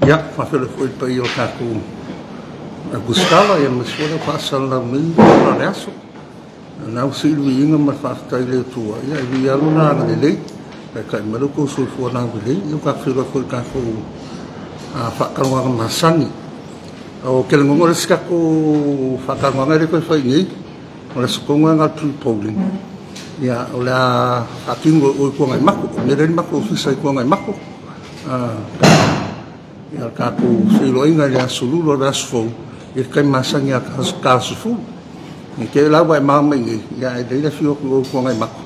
Ya, whawhira fwoi pai o tāku Gustava e masura whaasala mi o reaso. Nau silu i inga ma whaatai leo tua. Ia, i vi alu nā ngā lelei. Kai kai maruko sui fua nā lelei. Iu ka whira fwoi tāku whakaronga masani. O kele ngongore sikako whakaronga re koe whai nei. O le sukonga ngā tui polling. Ia, o le hakingo o i kua ngai mako. Mereni mako ofisa i kua ngai mako. Ia kāku whiroinga le asululo le asufou i kai masangi a kāsufu i ke lawa e māma i ia e leila whioku o kua ngai mako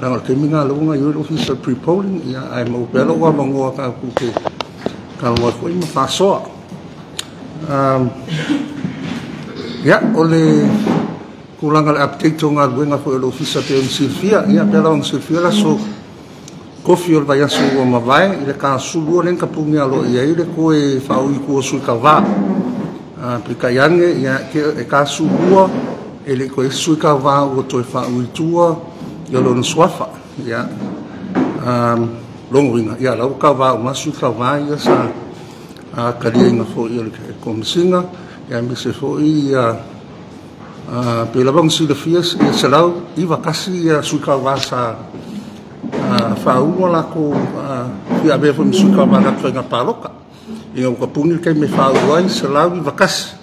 ranga ke minga launga i officer pre-polling ia ai mau pelo wa mangoa kāku ke kalwa fwoi ma whasoa ia o le kulanga le update o ngā ruenga fwoi o officer te on Silvia ia pela on Silvia la so kofi o vai asu o mavai ile ka sulu len ka pungi alo ia ile ko e fau i ko su ka va pika yange ia ke ka sulu ele ko su ka va o to fa u tua yo lo no swafa ia longwinga ia la ka va o masu ka va ia sa ka ringa fo ia ko msinga ia mi se fo ia pela bang si de fies ia salau i va kasi ia su ka va sa whaua lako whia mea fo misuka mana koe ngā pāroka i ngā ukapungi kei me whaua ai sa lau i wakasi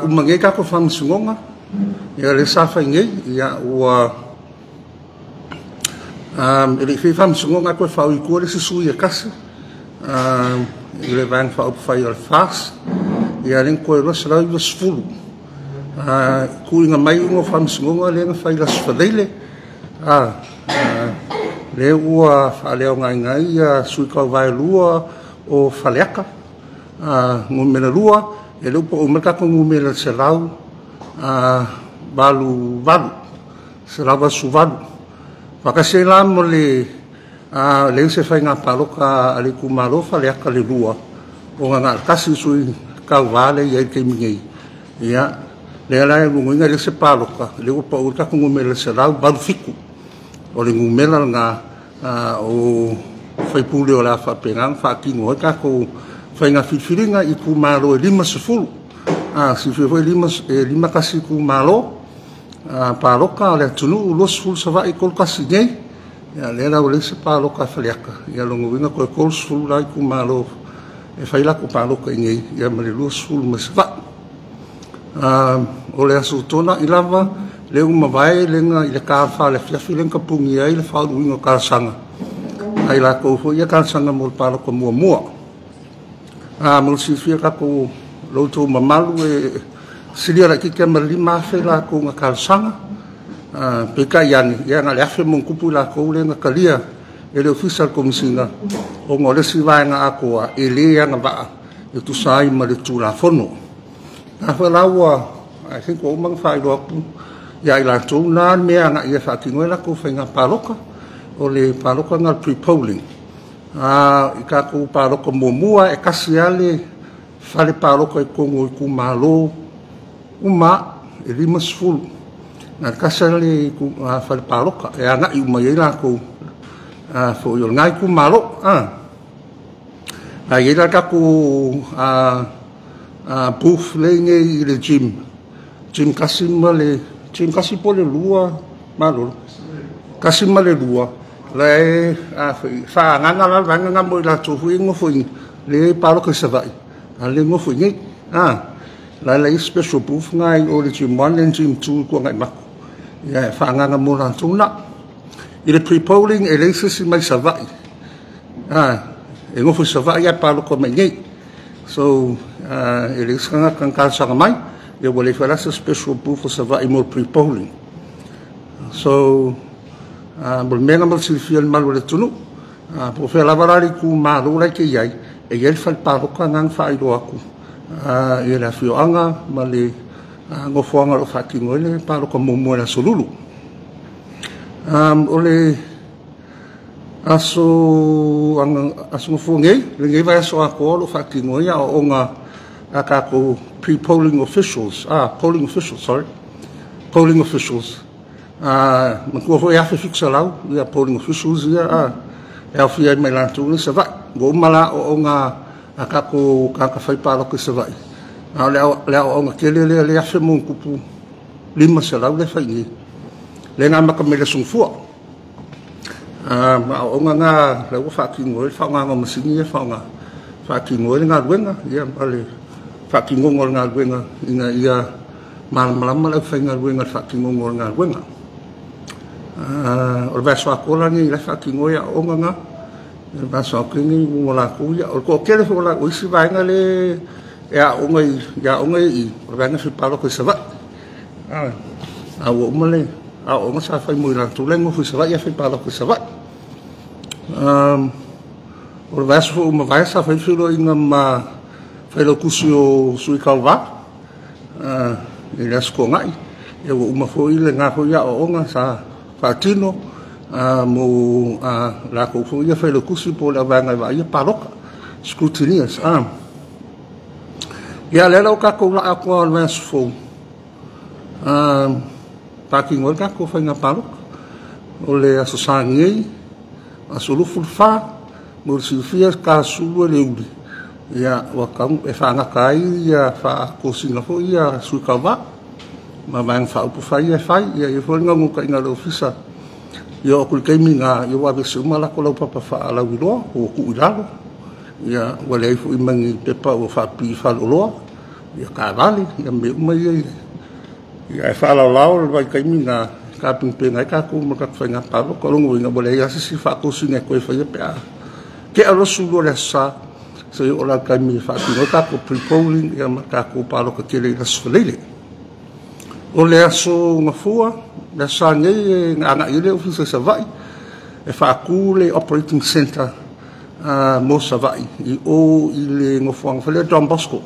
umange kako whamsungonga ia le sawhai ngei ia ua ele whi whamsungonga koe whau i kua le sisui a kasi i le vang whau whai al fast ia len koe roa sa lau i wasfulu kuinga mai ungo whamsungonga le ngā whai la sfaleile le ua whaleo ngai sui kau vai lua o whaleaka ngumena lua e lupa o merkako ngumena se lau balu valu se lau basu valu whakase la mo le se whai ngā paroka ale kumaro whaleaka le lua o ngā kasi sui kau vale i aike mingei ia le alai munguinga le se paroka le upa o merkako ngumena se lau balu fiku o le ngumena ngā o whaipule o la whapengang whakingo ka ko whainga whiwhiringa i ku malo e 5 si whiwhoi 5 kasi ku malo paroka le tunu ulos ful sa vai kol kasi nei ia le la ole se paroka whaleaka ia longo winga ko kol ful lai ku malo e whaila ku paroka nei ia mare los ful ma sa vai o le asu tona i lava le uma vai lenga i le ka fa le fiafi lenga pungi ai le fa uinga ka sanga ai la ko fo ia ka sanga mo pa ko mo mo si fia ka ko lo to mamalu e silia la ki ke mali ma fe la ko nga ka sanga pe ka yani ia nga le afi mo kupu la ko lenga kalia e le official komisina o ngole si vai nga ako e le nga ba e tu sai ma le tu la fono a fa la wa I think o mang fa do ia i la tō nā mea ngā ia whakingoela ko whainga paroka o le paroka ngā pre-polling i kā kou paroka mōmua e kasi ale whale paroka i kongo i ku malo uma e 5 ngā kasi ale i ku whale paroka e anga i uma i la kou fo i o ngā i ku malo i la kā kou booth le nge i le Jim kasi ma le Jim kasi pole lua malo kasi male lua le fa nganga la nganga mo la tu fu ngo fu le palo ke savai le ngo fu ngi la special proof ngai o le Jim 1 and Jim 2 ko ngai ma ya fa nganga mo la tu na i le pre-polling e le si mai savai e ngo fu savai ya palo ko ngai so e le sanga kan ka sa mai eu vou levar essa special proof for survive more pre-polling. So, bolmena mal silfiel mal o le tunu. Po fe lavarari ku malu lai ke iai, e iel fal paroka ngang fai do aku. E la fioanga ma le ngofoanga o whakingo le paroka momo na solulu. O le aso ngofongei, le ngai vai aso ako o whakingo ia o nga akako pre-polling officials, polling officials. Mako ho ia fixa lau, ia polling officials ia e au fia mai la tu se va. Go mala o nga kako fai palo ke se vai le o nga kele le afe mo kupu lima se lau le fai ni le nga maka me le sungfua ma o nga le o fa ki ngoi fa nga masini fa nga fa ki ngoi nga wenga ia ale fa ki ngol nga wenga ina ia malama le fai nga wenga fa ki ngol nga wenga o va so akola ni le fa ki ngoi o nga le va so ki ni mo la ku ia o ko kele fo la o si va nga le ya o ngai o va nga fi palo ko se va o mole o nga sa fai mo la tu lengo fi se va ia fi palo ko se va o va so ma va sa fai filo inga ma fai lo kusio sui kalva e la sko ngai e o ma fo ile nga fo ia o nga sa fatino mo la ko fo ia fai lo kusio po la va nga va ia paloka scrutinius ia le la ka ko la ko al mas fo parking o ka ko fai nga paloka o le aso sangi aso lu fulfa mo si fia ka sulu le uli ia wa kam e fa nga kai ia fa ko singa fo ia su ka va ma bang fa upu fai ia e fo nga mo ka nga lo fisa yo ku ke minga yo wa besu mala ko lo papa fa ala wilo o ku ilalo ia wa le fu imangi pe pa o fa pi fa lo ia ka vale ia me mai ia fa la lao vai ke minga ka ping pe ngai ka ku mo ka fa nga pa ko lo ngo nga bole ia si fa ko singa ko fa ia pe ke alo su lo le sa so yo la ka mi fa ki no ka ko pre-polling ia ma ka ko pa lo ka ke le las felele o le aso nga fua le sa ngai nga ile ofisa sa vai e fa ku le operating center mo sa vai i o ile ngo fuang fele Don Bosco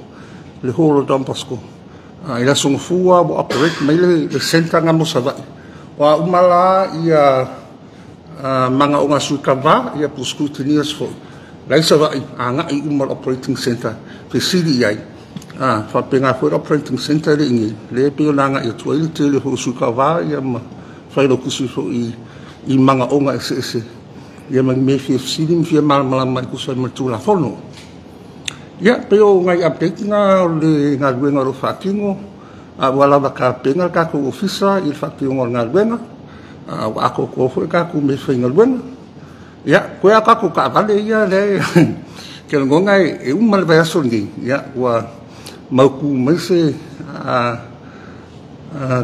le holo Don Bosco i la so fua bo operate mai le center nga mo sa vai wa umala ia manga o nga sukava ia pu scrutinius fo lai sa vai anga i umal operating center pe sidi ai fa penga fo operating center le ngi le pe langa i tu ile te le ho sukava ia ma fa lo kusu fo i manga o nga ese ia mang me fi sidi fi mal mai ku sa matu la fono ia pe o ngai update nga le nga wenga ro fatingo wala ka penga ka ko ofisa il fatingo nga wenga ako ko fo ka ku me fa ngal ya ko ya ka ku ka vale ya le ke ngai e mal va so ngi ya wa mau ku me se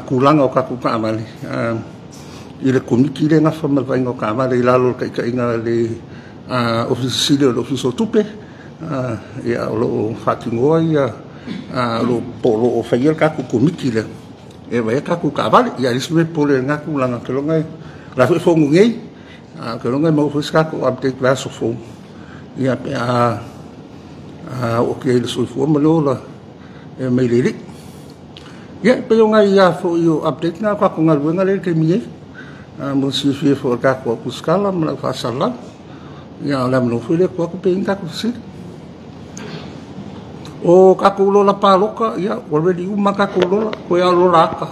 ku langa o ka ku ka vale ile komiki le nga fa mal va ngo ka vale la lo ka inga le ofisi le ofiso tupe ya lo fatingo ya lo polo o fa ya ka ku komiki le e vai ka ku ka vale ya isme pole nga ku langa ke lo ngai la fo ngai ke lo ngai mo fo ska ku update va so fo ya pe o ke le so fo mo lo e me le ya pe lo ngai ya fo yo update na ka ku ngal wenga le ke mi mo si fi fo ka ku skala mo fa sala ya la mo fo le ku pe ka ku si o kakulo la paloka ya already uma kakulo ko ya lo laka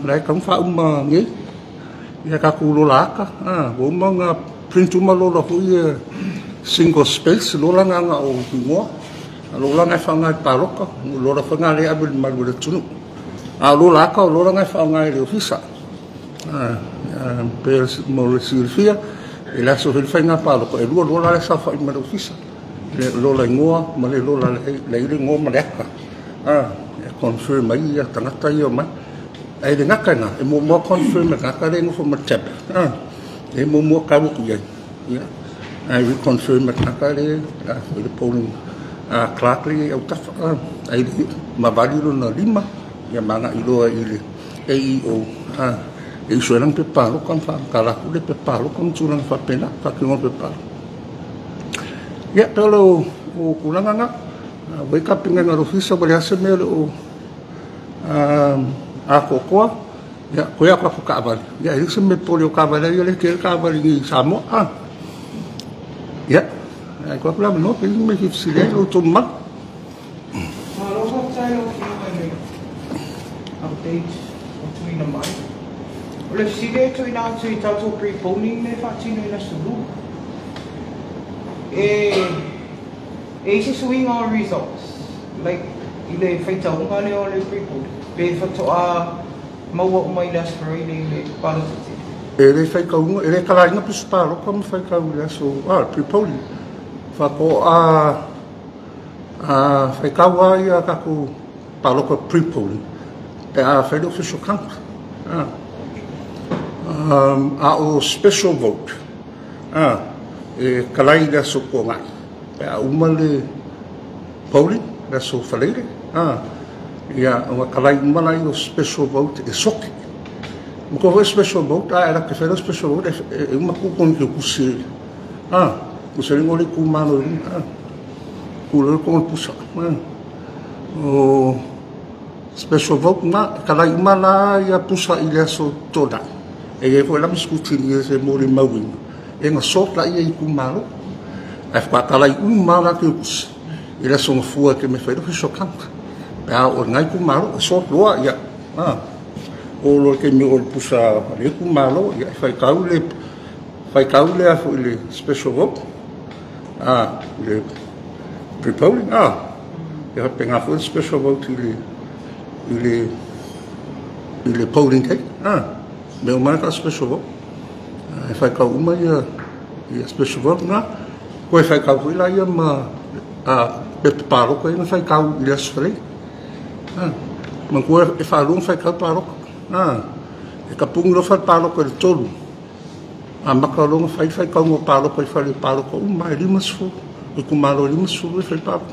lai kam fa ngi ya kakulo laka uma nga print uma lo fu ye single space lo la nga o mo lo la nga fa nga paloka lo la fa nga le abul mal le tunu lo laka lo la nga fa nga le ofisa per mo le silfia e la so il fa nga paloka e lo la sa fa ma le ofisa le lola ngoa ma le lola le ngo ma leka e confirm mai ya tangata yo ma ai de ngaka nga e mo confirm ngaka le ngo fo ma tap e mo ka bu ya ai we confirm ngaka le le polling clark le au ta ai ma vali lo na lima ya manga ilo ile e o e so lang pe palo kan fa kala ku le pe palo kan tu lang fa pena fa ki ngo pe palo ya tolo o kulanga nga wake up nga ofisa bali ase me o ako ko ya ko ya ko ka bali ya ise me polio ka bali ya le ke ka bali ni samo ya ko pla no pe me ki sile o to ma Hello, what time of update between the mind? Well, if she get to now to tato pre-polling ne fatino na sulu. E isi swing on results. Like, ile whaitau ngane o le pre-poll. Le whatoa maua o mai le aspirei le palotati. E le whaikaunga, e le kalainga pusu pāroka ma whaikau le aso, pre-polling. Whako whaikau ai a kako pāroka pre-polling. E a whaile official count. A o special vote. E kalai le aso ko ngai. E a uma le polling, le aso whaleire. Ia, o kalai uma lai o special vote e soki. Mko ho special vote, era que fez special vote, e uma kukon que kusi. Kusi ngoli ku mano ri. Ku ko pusa. O special vote na kalai uma la ia pusa ile aso toda. E foi lá discutir esse mori mawin. E nga sort la ia ku mano. E fa kalai uma la que kusi. Ile aso fua que me fez o chocante. Ah, o ngai ku mano sort loa ia. O lo que me pusa le ku malo ia fai kaule a foi le special vote le pre-polling ia penga foi special vote le polling take me o mai ka special vote fai ka uma ia special vote na ko fai ka foi la ia ma pe paro ko ia fai ka ile asfrei ma ko e fa long fai ka paro e ka pungo fa palo ko tolu a makalonga fai ka mo palo ko fa palo ko mai limas fu e ku malo limas fu fai palo.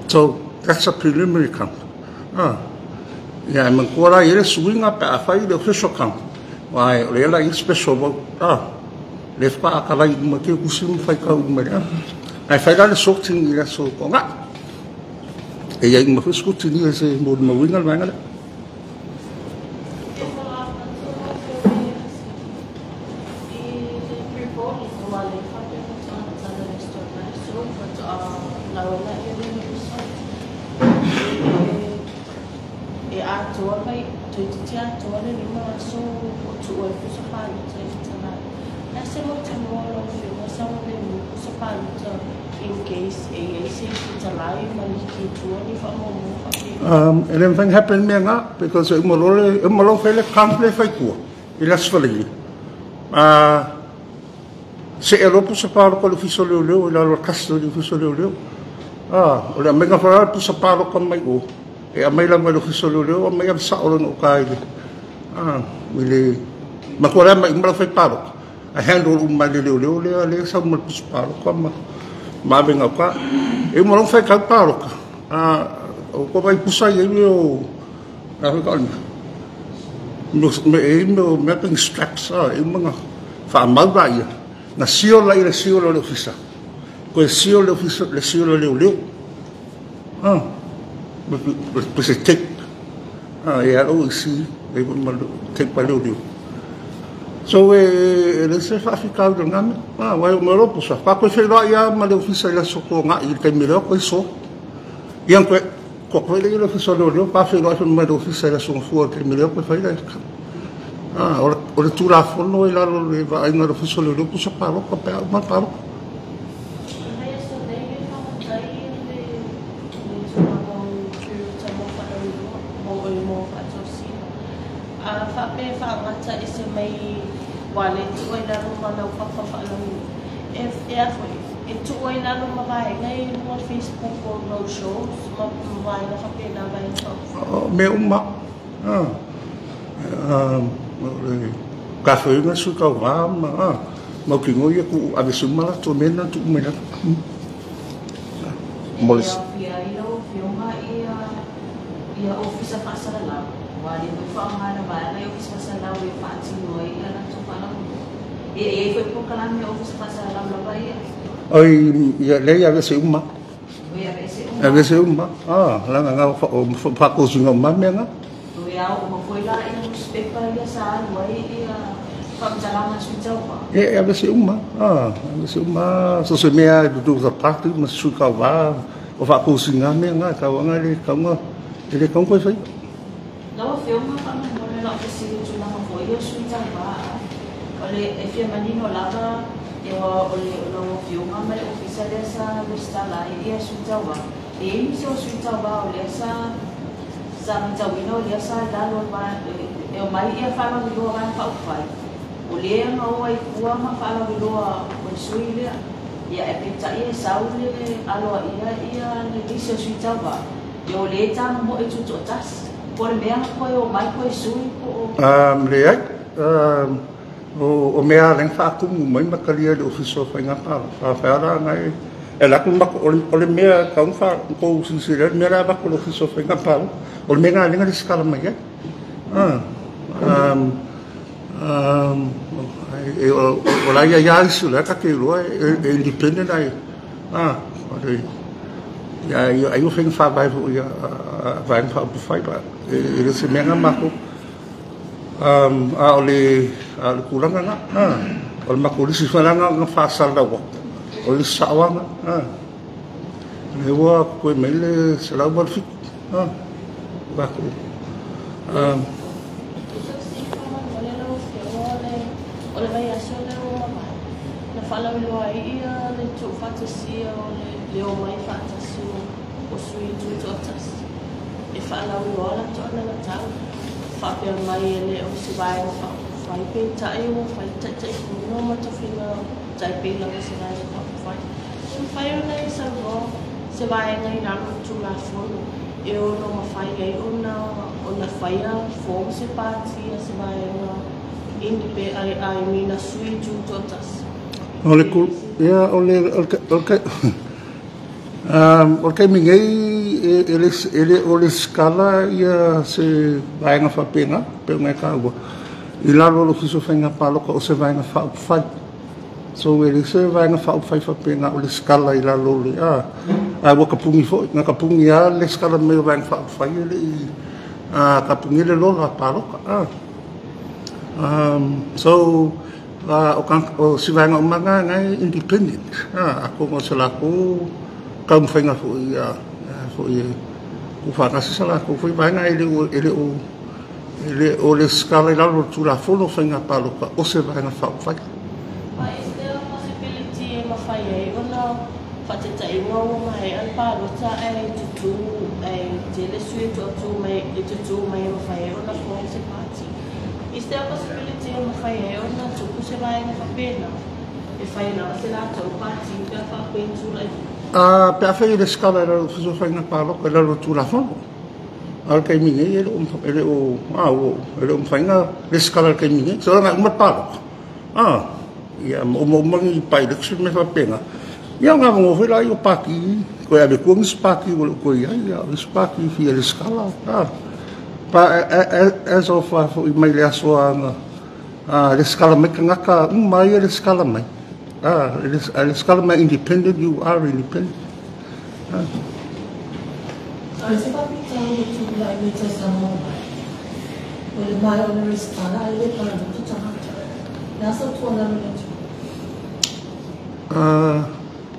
So that's a preliminary count. Yeah, man ko la ile swing up a fai the official count. Why le la special vote le fa ka la mo ke ku sim fai ka mo ai fai la sorting ile so ko nga e ia mo fuskuti ni ese mo wingal mangala. And everything happened me nga because e mo fele kample fai ku ila sfali se elo pu sa paro ko fiso leo ila lo casto di fiso leo o la mega fara pu sa paro ko mai o e a mai la mo fiso leo mai am sa o no kai wile ma ko ra mai mo fai paro a handle mai leo le sa mo pu sa paro ko ma venga ka e mo fai ka paro o ko vai pusa ia o ka ka no mapping straps e mga fa malba ia na sio la ile sio le ofisa ko sio le ofisa le sio le leo pues se tek ia o si e mo tek pa leo so le se fa ficar do ngame vai o mero pusa pa ko se la ia ma le ofisa la so ko nga il te miro ko so ia ko ko le lo fiso lo pa fe lo ma do fiso la son fu che mi lo ko fai la ora tu la fono e la lo va ai no fiso lo pu so pa lo ko pa ma pa lo fa pe fa ngata ese mai wale tu ai la ro ma na fa lo e tu ai la no vai ngai no Facebook or no shows ma vai na fa pena vai so me uma ka foi na su ka va ma ki ngo ye ku ave su ma to mena tu mena molis ia ofisa fa sala la wali no fa ma na vai na ofisa sala we fa ti noi ana tu fa na e foi por kala me ofisa fa sala la vai oi ia lei ave se uma ave se uma la nga fa ko su ngam ma me nga ia o foi lá e no newspaper ia sa wai ia fa jalan su jauh ave se uma so se me do da parte mas su ka va o fa ko su ngam me nga ka nga le ka nga ele ka ko foi não filma fa na mo la ofisi tu na foi ia su jauh oleh e fia manino lava eu não vi uma mas oficial dessa lista lá e a sujawa e isso sujawa olha essa samjawino olha essa dalo eu mais ia falar do lugar vai olha não vai voar mas fala do lugar o suília e a pizza ia saúde alo ia isso sujawa eu olhei tá mo itu totas por bem foi o mais foi sui Mleai, o mea leng whaakumu mai makalia le ofiso whainga pāra. Whaara ngai, e laku mako, o le mea kaung whaakou sinsire, mea la mako le ofiso whainga pāra. O le mea ngā linga le skala mai e. O la ia ia isu le ka ke roa, e independent ai. O le, ia ai o whainga whaabai fu ia, whainga whaapu whaipa. E le se mea ngā mako, o le kuranga nga o le makulisi whananga nga whaasala wa o le sawanga le ua koe mai le salau marfiku wako o le vai aso le o mama na whalau loa ia le tu whatasia o le o mai whatasio o sui tu totas e whalau loa la toa na tau whapea mai ele o se vai o whai pe tai o whai tai no matawhina tai pe langa se vai o whai so whai o nei sa ro se vai ngai rano tu la fono e o no ma whai ai o na whai a form se pāti a se vai o indi pe ai mina sui tu totas o le kul ia o le mingai ele o le skala ia se vainga whapenga pe ngai ka ua i lalo lo fiso whainga paloka o se vainga whauwhai so ele se vainga whauwhai whapenga o le skala i lalo le a waka pungi fo nga ka pungi a le skala me o vainga whauwhai ele i ka pungi le lola paloka so o se vainga o manga ngai independent ako mo se lako kaum whainga fo i o whakasi sala ko foi vai ngai ele o le skala i lalo tu la fono whainga paloka o se vai na whauwhai. Is there a possibility e mawhai e ona whatetai ngau mai an palota e tutu e te le sui tutu mai e tutu mai mawhai e ona ko se pati. Is there a possibility e mawhai e ona tuku se vai na whapena e whai na se la tau pati ka whapentu lai. Pe a whai le skala i lalo fiso whainga paloka i lalo tu la fono. Al kai mingi ele o whainga le skala al kai mingi. So nga umat paloka. Ia mangi pai leksu me whapenga. Ia ngā mga whai lai o paki. Koe ame kuang spaki o koe ia spaki fia le skala. Pa as of i mai le asoa le skala mai ka ngaka mai le skala mai. Le skala mai independent, you are independent. Se papi tahu tu lai me te sama mai. O le mai o le skala le para tu taha. Nasa tu ana le tu.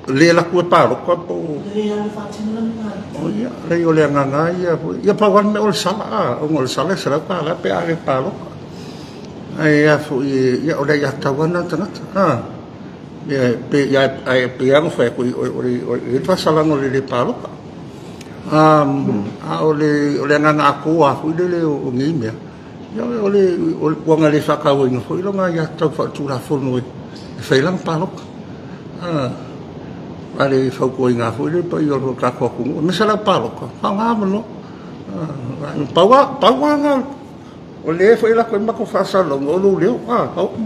Le la kua paloka po. Le la fatina le O ia, le o le nganga ia pa wan me o le sala o le sala sala pa la pe ale paloka. Ai fu ia o le ia tawana tangata. Pe yang fa ko o pasala no le paloka o le nganga aku fu le o ngimia ya o le wanga le fa ka o no foi longa ya tau fa tu la fono e fe lang paloka ale fa ko inga fu le pa yo ka ko ku me sala paloka fa nga no pa nga o le foi la ko ma ko fa sala o lo le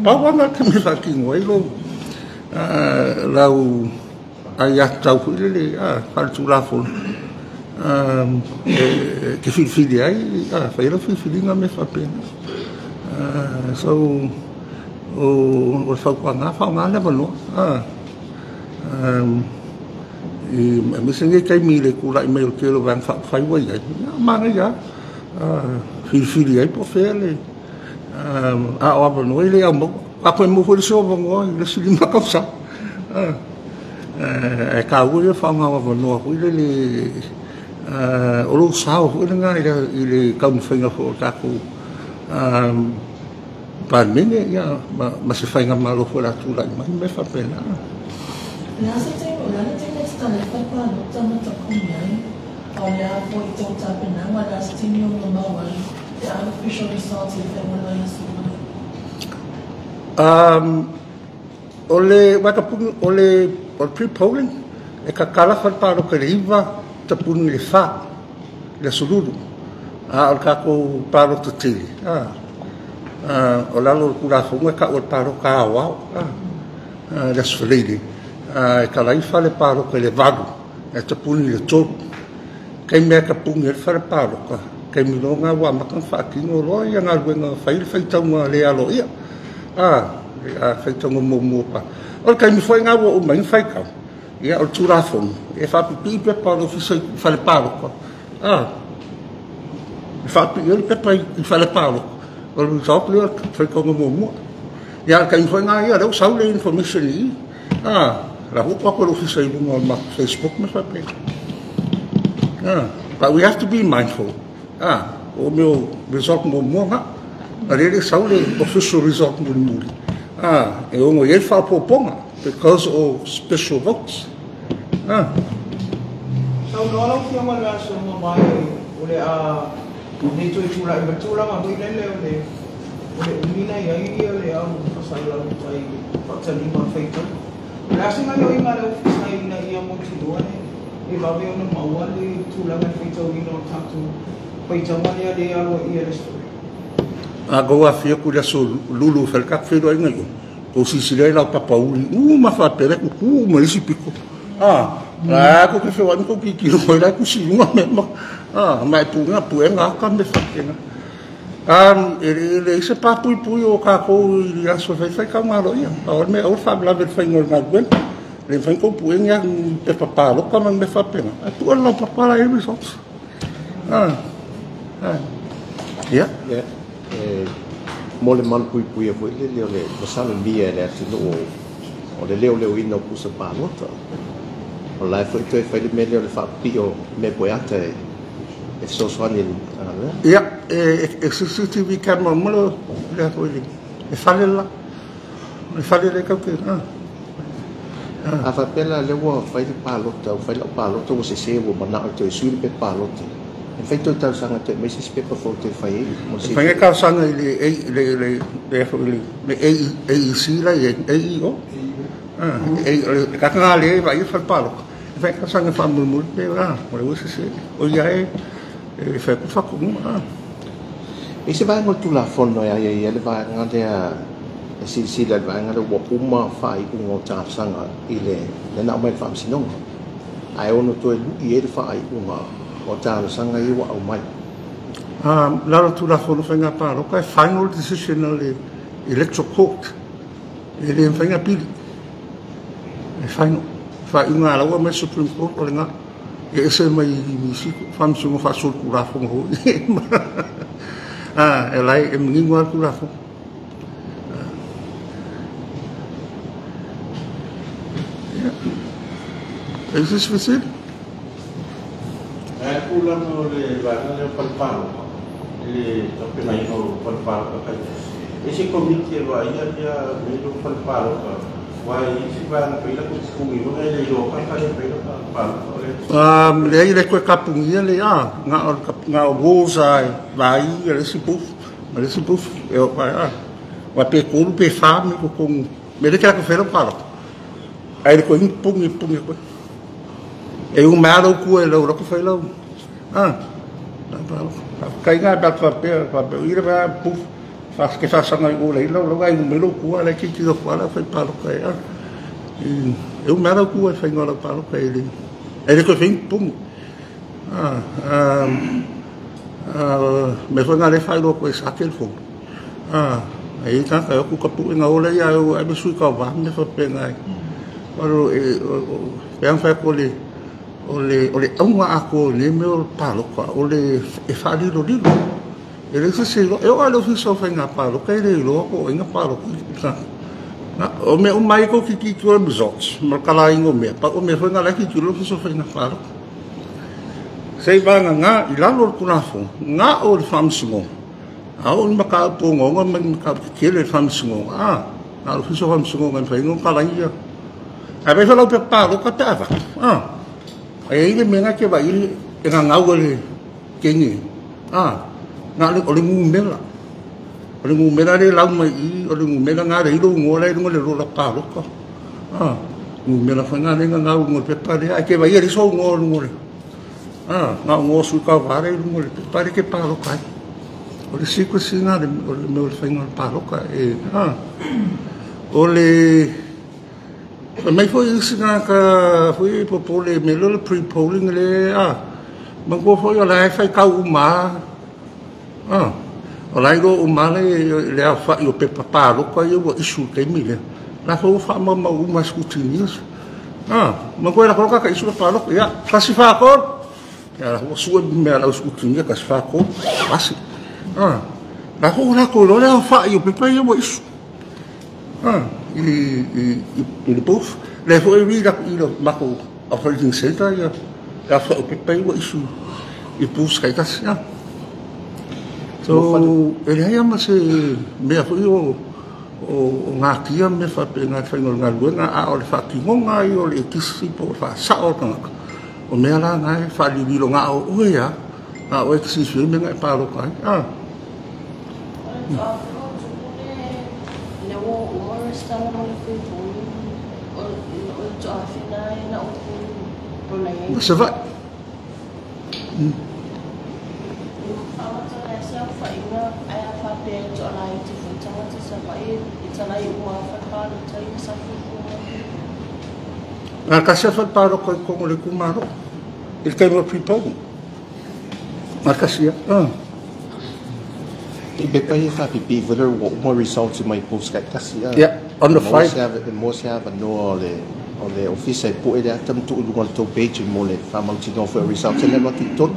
pa nga ke me fa ki ngoi lo lau ai atau le fal tu la fo ke fili ai fa ira fili nga me fa pena so o fa nga le bono e me senge kai mi le ku la me o ke lo van fa wai ai ma nga ya fili ai po fele o bono le amo apa mo foi so bongo le sili ma kapsa e ka u le fa nga wa no ku le o lo sa o le nga ile ka mo fenga fo ta ku Palmine ia masih fainga malo fora tula mai me fa pena. Nasa tayo wala na tayo next time pagpano tama ta kumay. Olha foi tão tapena wala sa tinyo mabawan. The unofficial results if wala na suma. Ole wakapun ole pre-polling e kakala paro ke riva tapun le fa le suludu. Al kako paro tili. O lalo kura fonga ka o paro ka wa das fredi ka lai fale paro ke le vagu e te puni le to kai me ka puni le fale paro ka kai mi no nga wa ma kan fa ki no lo ya nga wenga fai tau le alo ia fai tau mo pa o kai mi foi nga wo mai fai ka ia o tura fon e fa pi pe paro fale paro ka fa pi pe fale paro Kalau sok lihat saya kau ngomong, ya kan saya ngaya ada usah le information ni, lalu kalau saya ngomong Facebook macam apa, but we have to be mindful, o meu result ngomong ada dia usah le official result ngomong, eu não ia falar por ponga because of special votes, So kalau kita malas semua baik, oleh Nito itu lah betul lah, aku ini le umina ya ini le pasal lalu saya pasal lima faktor. Lagi ngayo ingat office na ina iya mo tiduan babi ono mawal itu lang faktor ino tanto paijaman ya le alo iya restaurant. Agora fia kuda so lulu fel kap fe do ngayo. O si sile la papauli, ma fa pere ku ma isi pico. Aku ke fe wan ko ki ro la ku si uma mesmo. Mai punga puenga ka me fakenga. Ele se papu pui o ka ko ia so fai ka malo ia. Or me or fa bla ver fai ngol na gwen. Le fai ko puenga pe papalo ka me fa pena. Tu la papala e so. Ya. Mole mal pui e foi le masala mia le tino o le leo ino pusa palota. O lai foi tu fai le melhor le fa pio me boiate. So soalnya, ya, CCTV camera mula lihat ini, fale kau ke, Apa pela lewa fai palota, você se o mana o teu suil pe palota. Fai tu tahu sangat tu mesis pe foto fai. Fai kau sangat le sila o, kakak ale vai fai palota. Fai kau sangat famul mul pe boleh você se, o ya fai ku fa ku Ese vai ngol tu la fono ya le vai ngade si le vai ngade wo uma fai ku ngol ta sanga ile le na mai fam sinong ai ono to i fai ku ma o ta sanga i wa au mai la tu la fono fai ngapa lo kai final decision le electoral court ele fai ngapili final fai unha la wa mai supreme court o nga ese mai misi fam sungo fa sul kura fo ho elai mingwar kura fo Is this with it? Kulang oleh barang yang palpal, ini tapi naik palpal kan. Isi komite dia melu palpal kan. Wah, isi barang pila kuskumi, mana ele lokan kan pila palpal. Ele le kwe kapungia le nga woza vai ele se puf eu vai pe kulu pe fami com ele quer que feira para aí ele coi pungi coi eu malo ku ele lo que foi lo kai nga bat papel ir va puf faz que faça nga o le lo vai no melo ku ala que tiro fora foi para o kai eu malo ku foi ngora para o kai ele que vem pum me foi nga le fai lo ko sa aquele fogo aí tá eu ku kapu nga o le ya eu me sui ka va me foi pengai oro yang fai ko le ole uma ako le meu palo ko ole e fali lo dilo ele se lo eu alo fi so fai nga palo kai le lo ko nga palo o me o mai ko ki ko results mar kala ingo me pa o me foi nga la ki lo fi so fai nga palo sei va nga ilalo ku na fo nga o famsimo Au ni maka po ngonga man maka kele famsingo. Na lo fiso famsingo ngan fai ngon kala ia. Ai fa lo pe pa lo ka ta va. Ai ile menga ke va ile nga ngau le kengi. Na le o le ngumela. O le ngumela le lau mai I o le ngumela nga le ilo ngole le lo la pa lo ka. Ngumela fa nga le nga ngau ngol pe pa le ai ke va ile so ngol ngole. Nga ngo su ka va le ngol pe pa le ke pa lo ka. O le siko singa le o le meu whainga le paroka o le mai foi singa ka foi popo le melo le pre-polling le mango foi o lai fai kau uma o lai lo uma le a fa o pepa paroka i o isu te mile la fo fa ma uma scutinis mango la coloca ka isu paroka ia kasi fa ko ya o sua me la scutinia kasi fa ko basi la ho la ko le fa io pe pai mo isu le pof le fo ri la ilo mako operating center ya la fa pe pai mo isu I pus kai tas ya so ele ya ma se me fo io o ngakia me fa pe nga fa ngol nga a o le fa ki nga io le kisi po fa sa o o me la nga fa li lo nga o ya a o kisi fi me nga pa lo kai Ça va. La casa fa paro con le kumaro. Il che lo preparo. Ma casia. Bepai fa pipi whether more results in my post kasi on the fight the most have no le office po ele tam tu ngol to page mo le fa mau tino for results and what it tot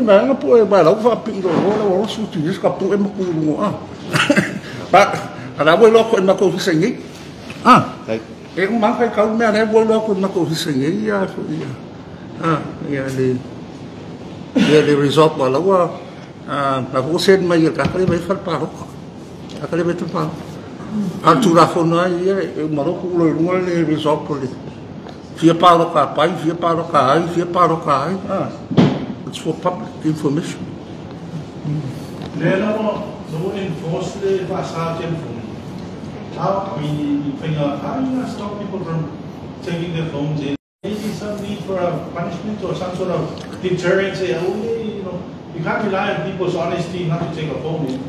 ma nga po ba la fa pi lo su ti ska po e mo ku mo ba ala bo lo ko ma ko office ngi e ma fa ka me ana bo lo ko ma ko office ngi ya le result ba la wa la voce mai ka kale vai fal paro ka kale vai paro al tu la fona e maroko lo ngol le risotto le fia paro ka pai fia paro ka ai it's for public information le no enforce the passage phone how we finger how you stop people from taking their phones in maybe some need for a punishment or some sort of deterrence only you can't rely on people's honesty not to take a phone in.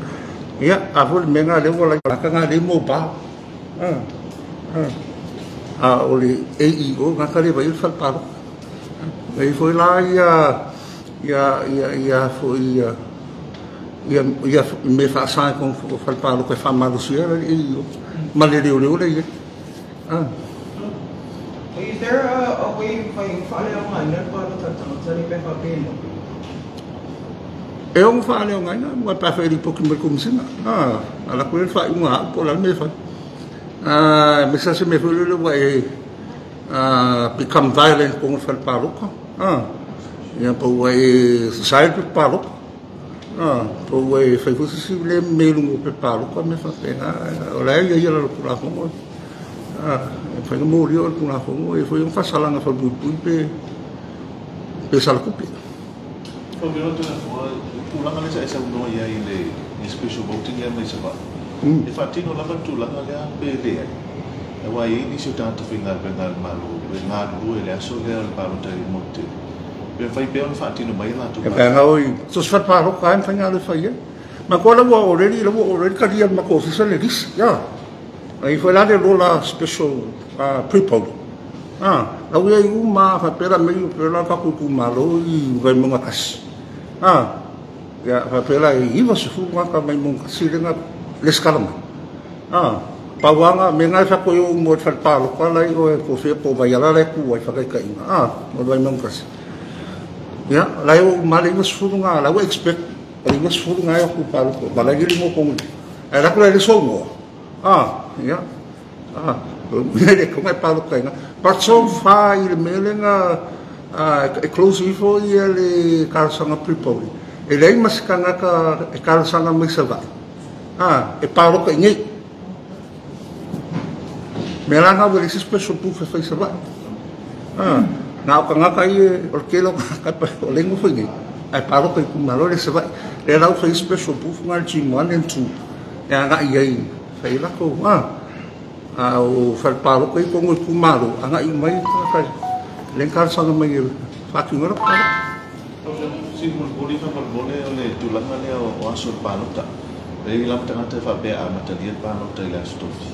Yeah, I will make a level like a mobile. Only AEO, Nakari, by Ilfal Paro. If we lie, for me fa sai con Falpalo che fa malusia, io. Ma le Is there a way by following my network to e on fa le ngai na pa fa ri poki me kumsina ala ko fa unha po la me fa me sa se me fu le way become violent con fa palo ya po way side palo po way fa fu si le me lu pe palo ko me fa pena ola ya la ku la mo fa mo ri o ku la mo e foi un fa sala na fa bu pe sala ku pe ko me no tulanga le sa no ya ile special voting ya mai sa ba e fatino la tulanga le pe le e wa ni si tanto final penal malu e ngadu ele aso le al paro tari monte pe fai pe on fatino mai la tu e nga oi so sfat paro kan fanya le fai ma ko la wo already ka dia ma ko se le dis ya ai foi lá de la special pre-poll la wi ai uma fa pera meio pela ka ku malo i vai mo ngas ya fa pela I va se fu ka mai mo kasi le l'escalama pa wanga me nga fa ko yo mo fa palo ka lai o ko fe po vai ala le ku vai fa ka ina mo vai mo kasi ya la yo mali mo fu nga la we expect ai mo fu nga yo ku palo ko ba la gili mo ko era ko le so mo ya le ko mai palo ka ina but so far il melenga close before le calção a prepare e lei mas kangaka e karasanga mai sa vai e paro ka ngai me la nga wele special proof fa sa vai na o kangaka i o kelo ka pa o lengo foi ngai ai paro ka ku malo le sa vai e la fa special proof ngal chi 1 and 2 e nga i fa ila ko o fa paro ka ko ngol ku malo nga i mai ka len karasanga mai fa ki ngora si mulbuli fa mulbuli ole tulanga le o aso panota le lam tangata fa be a mata dia panota ila stofi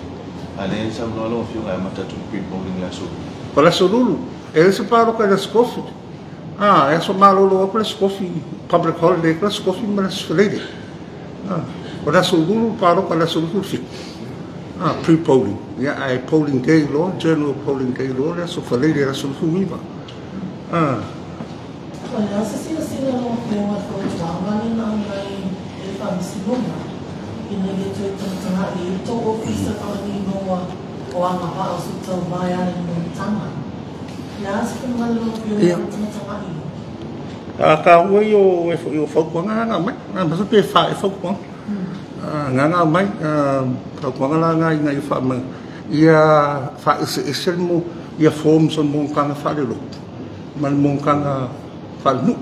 ale sa no lo fiu a mata tu people in la so para so lulu ele se parou com a scofi é só malo lo para scofi public holiday para scofi mas frede para so lulu parou com a so lulu fi pre-polling ai polling day lo general polling day lo é só frede era so lulu viva Olha, se não tem uma coisa, mas não vai levar isso numa. E não é que eu estou aí, estou oficial para mim numa ou a mapa ou se estou vai a numa tama. Já se não vai levar uma aí. Kau eu foco nga mai, mas o que faz foco nga mai, foco nga fa ma ia fa esse mo ia forms on mon kanga fa lo, man mon kanga falnu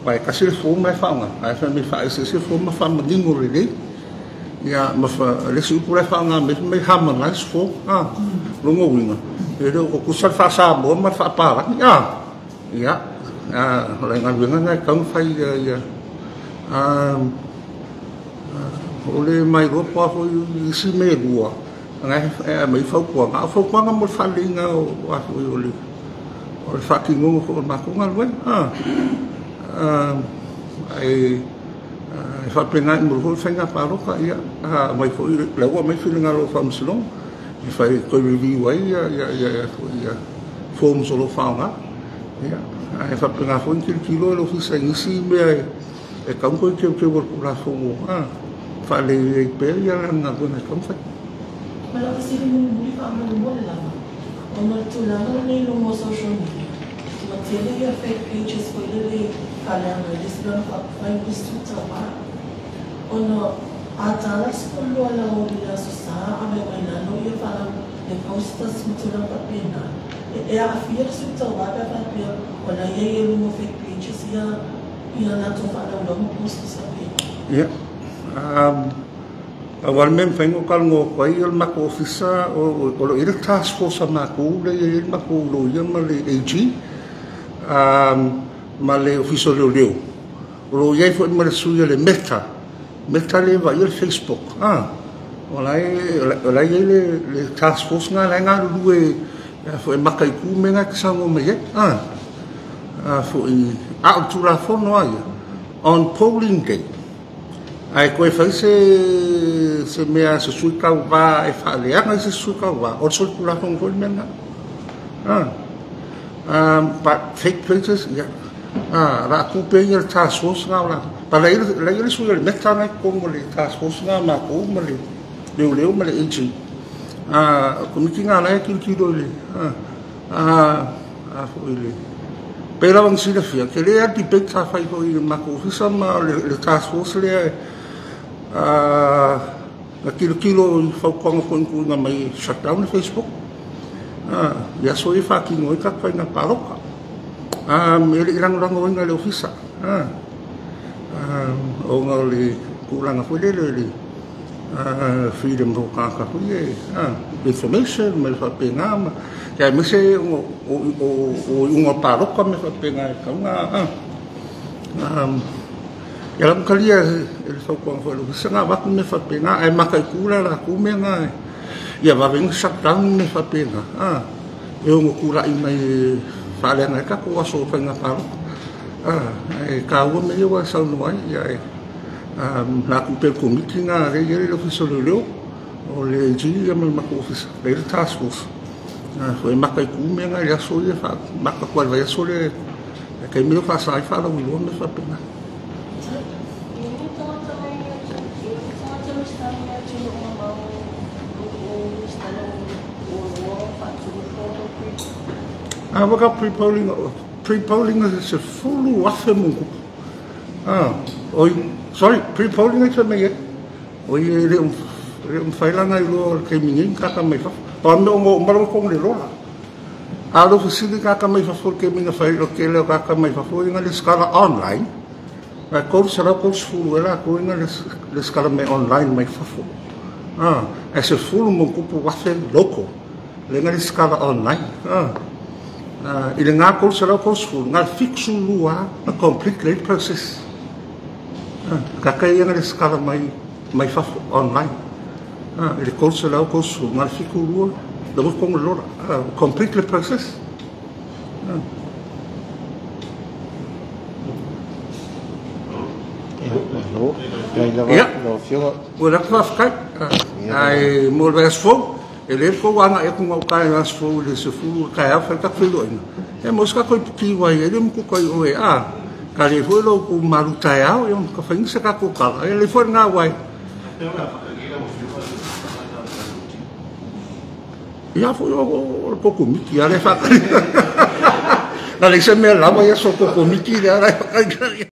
vai kasi fo mai fa nga ai fa mi fa ese fo ma fa ma dingo le ya ma fa le su pura fa nga me ha ma na fo lo ngo winga e do ko sa fa sa mo ma fa pa ya la nga winga nga kang fa ya ole mai ro pa fo si me lua nga mai fa ko nga mo fa linga wa fo ole o fucking ngongo ko ma ko ngal wen ai fa pena mo ko fenga paro ka ia mai fo le wa mai filinga lo fam slong i fa ko review ai ya form solo fa nga ia ai fa pena fo kilo lo fi sa isi me e kam ko ke wo la fo fa le pe ya na ko na kam fa Kalau kasi mo muli pa mo lang. Ono tulanga ni lo mo social media. Matele ya fake pages ko ile kala na display pa find district pa. Ono atalas ko lo ala o bila sa ame na no ye para de postas mutula pa pena. E a afia su tawa pa pa pia ona ye lo mo fake pages ya na to para lo mo post sa pena. Yeah. Awal mem fengo kal ngo ko il mako ofisa o il task force mako le il mako lo yang male AG male officer lo ye fo male suya le meta le va il Facebook wala le task force nga nga duwe fo makai ku menga ksango me fo tu la fo no on polling day ai koe fai se mea se sui kau wā e whaaleanga se sui kau wā o soi kura hong koi mena but fake pages ra kupe ia task force ngā wala pa lai sui le meta ngai kongo le task force ngā ma kou ma le leo ma le AG komiki ngā lai kilo le fo ile pera wang sila fia ke le ati pek ta fai ko i ma ko fisa ma le task force le na kilo fau kongo ko nga mai shutdown na Facebook ya so i fa ki ngoi ka fai na paroka me le rang nga le ofisa o nga le kuranga fo le freedom ho ka information me fa penga ya me se o paroka me fa penga ka nga ya la kalia el fo ko fo lo sanga va me fa penga ai makai kula la ku me nga ya va veng shutdown me fa penga eu ngo kula i mai fa le nga ka ko so fa nga paro ai ka wo me yo sa no ai ya la ku pe ko mi kinga re ye lo fiso lo o le ji ya me ma ko fiso le task force foi makai ku me nga ya so ye fa maka ko va ya so le ka mi lo fa sai fa lo mi lo me fa penga waka pre-polling is a full wafe mungu Oi, sorry, pre-polling ito may oi faila ngai lo ke mingin kaka mai fa. Pano mo marong kong lilo. Alo fasili kaka mai fa for ke minga faila ke le kaka mai fa for ngali skala online. Na course ra course full era ko ngali skala mai online mai fa for. Esse full mo kupu wafe loko. Le ngali skala online. Ile nga course ra course full ngal fixu lua a complete process. Kakaya ngali skala mai fa online. Ele course lá o curso ngal fiku lua dapat kong lor complete the process. Ya, wala ka fikai. Ai molves fo, ele ko wana e ko kai nas fo le se fu kai afa ta filo ina. E mosca ko ki wa ele mo ko oe kali fo lo ku maruta ya, eu ka fa insa ka ko kala. Ele fo nga wai. Ya foi o cocomiti, ela é faca. Na lição me lava e só cocomiti, ela é